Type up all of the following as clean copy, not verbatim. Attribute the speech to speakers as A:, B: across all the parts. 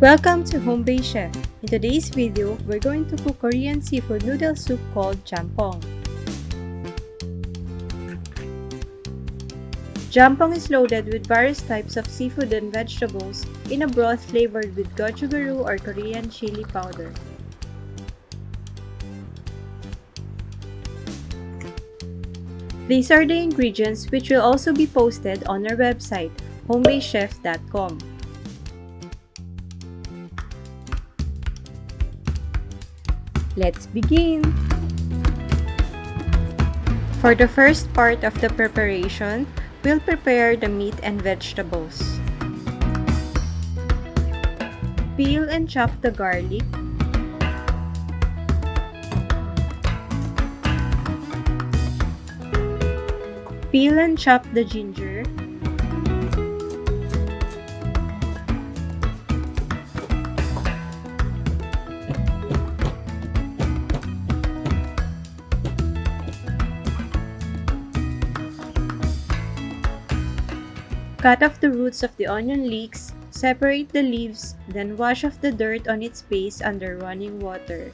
A: Welcome to Home-Based Chef. In today's video, we're going to cook Korean seafood noodle soup called Jjampong. Jjampong is loaded with various types of seafood and vegetables in a broth flavored with gochugaru or Korean chili powder. These are the ingredients which will also be posted on our website, homebasedchef.com. Let's begin! For the first part of the preparation, we'll prepare the meat and vegetables. Peel and chop the garlic. Peel and chop the ginger. Cut off the roots of the onion leeks, separate the leaves, then wash off the dirt on its base under running water.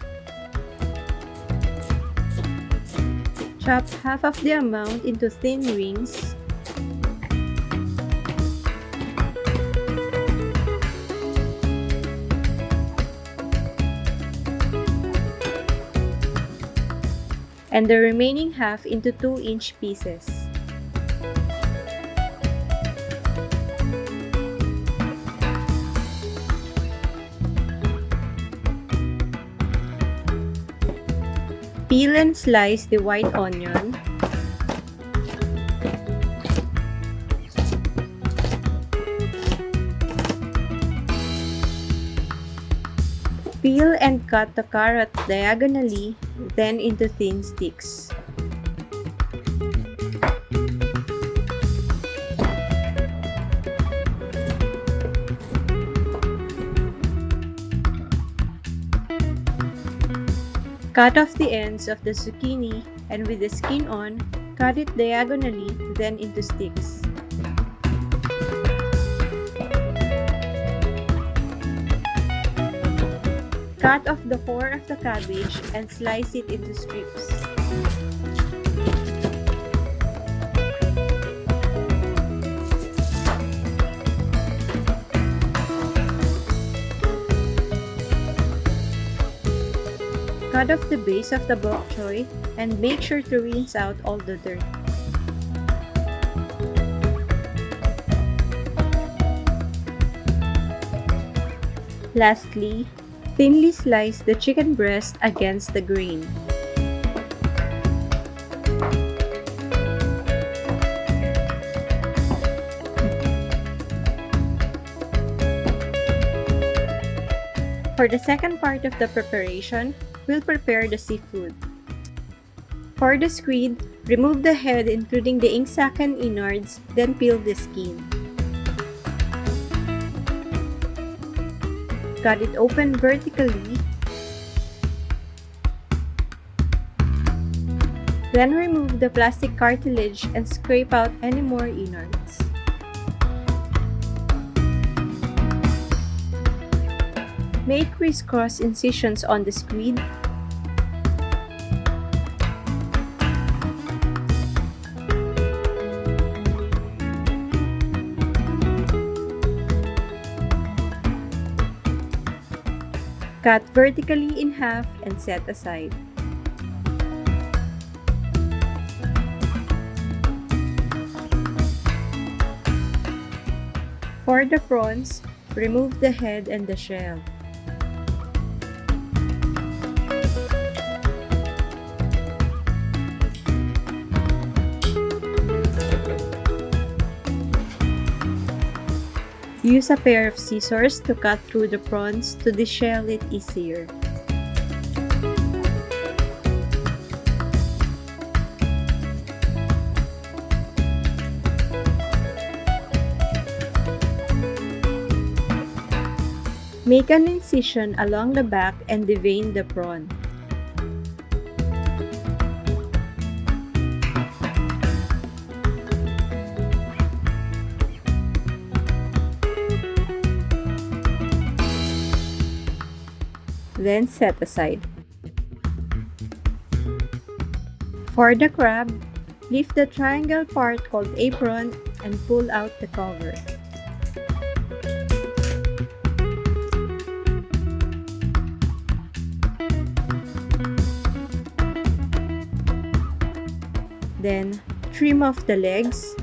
A: Chop half of the amount into thin rings. And the remaining half into 2-inch pieces. Peel and slice the white onion. Peel and cut the carrot diagonally, then into thin sticks. Cut off the ends of the zucchini and with the skin on, cut it diagonally, then into sticks. Cut off the core of the cabbage and slice it into strips. Cut off the base of the bok choy and make sure to rinse out all the dirt. Lastly, thinly slice the chicken breast against the grain. For the second part of the preparation, we'll prepare the seafood. For the squid, remove the head including the ink sac and innards, then peel the skin. Cut it open vertically. Then remove the plastic cartilage and scrape out any more innards. Make crisscross incisions on the squid. Cut vertically in half and set aside. For the prawns, remove the head and the shell. Use a pair of scissors to cut through the prawns to deshell it easier. Make an incision along the back and devein the prawn. then set aside. For the crab, lift the triangle part called apron and pull out the cover. Then, trim off the legs.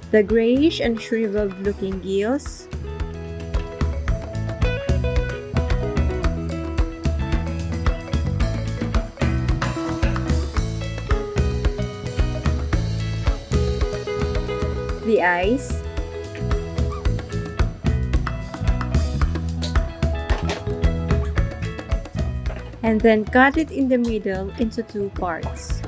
A: The grayish and shriveled looking gills. The eyes. And then cut it in the middle into 2 parts.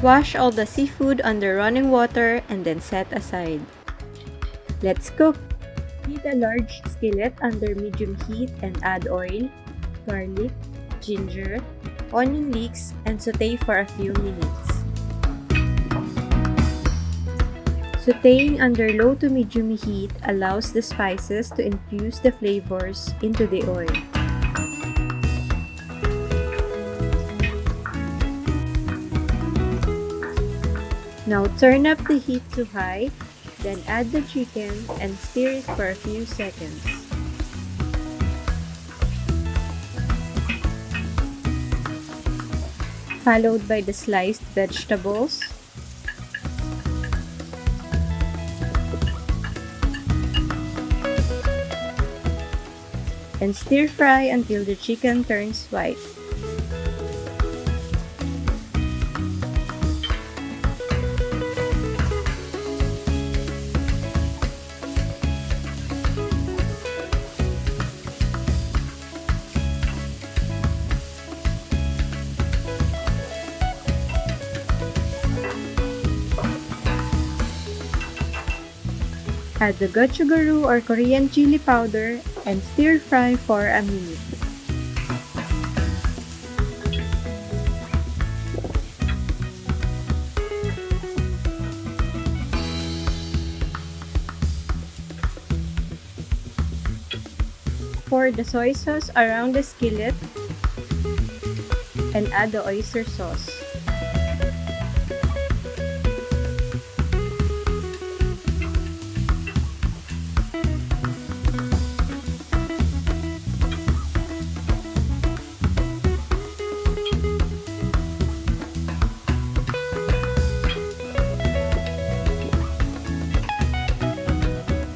A: Wash all the seafood under running water and then set aside. Let's cook. Heat a large skillet under medium heat and add oil, garlic, ginger, onion leeks, and saute for a few minutes. Sauteing under low to medium heat allows the spices to infuse the flavors into the oil. Now turn up the heat to high, then add the chicken and stir it for a few seconds. Followed by the sliced vegetables, and stir fry until the chicken turns white. Add the gochugaru or Korean chili powder and stir fry for a minute. Pour the soy sauce around the skillet and add the oyster sauce.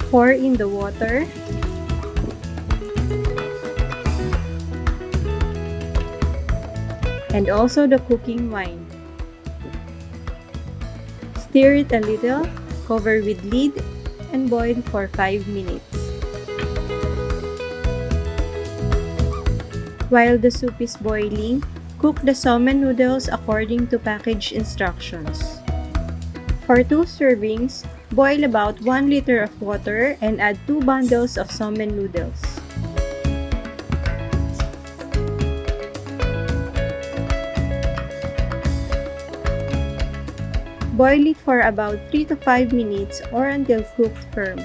A: Pour in the water and also the cooking wine. Stir it a little, cover with lid, and boil for 5 minutes. While the soup is boiling, cook the salmon noodles according to package instructions. For 2 servings, boil about 1 liter of water and add 2 bundles of salmon noodles. Boil it for about 3 to 5 minutes or until cooked firm.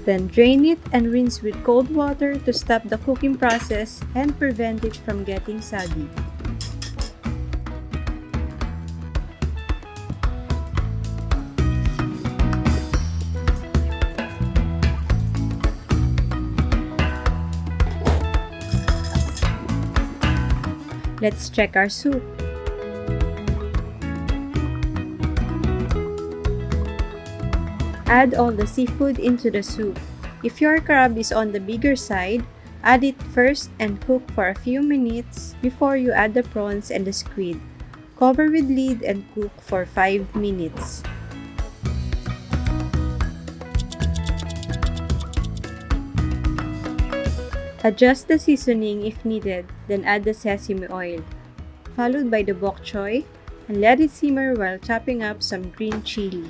A: Then drain it and rinse with cold water to stop the cooking process and prevent it from getting soggy. Let's check our soup. Add all the seafood into the soup. If your crab is on the bigger side, add it first and cook for a few minutes before you add the prawns and the squid. Cover with lid and cook for 5 minutes. Adjust the seasoning if needed, then add the sesame oil, followed by the bok choy, and let it simmer while chopping up some green chili.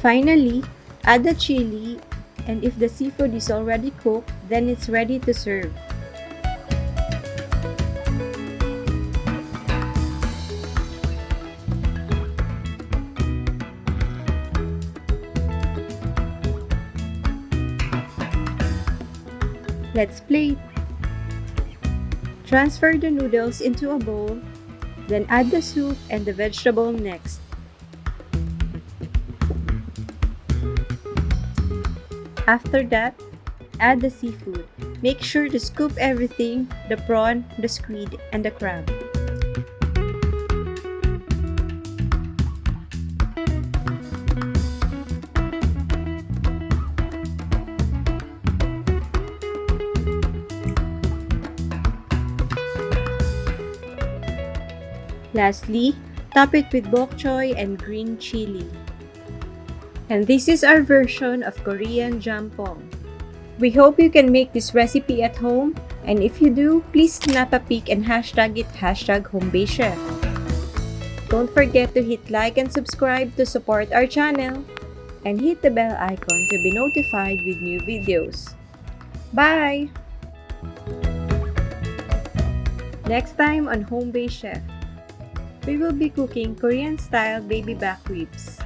A: Finally, add the chili, and if the seafood is already cooked, then it's ready to serve. Let's plate. Transfer the noodles into a bowl, then add the soup and the vegetable next. After that, add the seafood. Make sure to scoop everything, the prawn, the squid, and the crab. Lastly, top it with bok choy and green chili. And this is our version of Korean Jjampong. We hope you can make this recipe at home, and if you do, please snap a pic and hashtag it #homebasedchef. Don't forget to hit like and subscribe to support our channel, and hit the bell icon to be notified with new videos. Bye! Next time on Home Based Chef, we will be cooking Korean-style baby back ribs.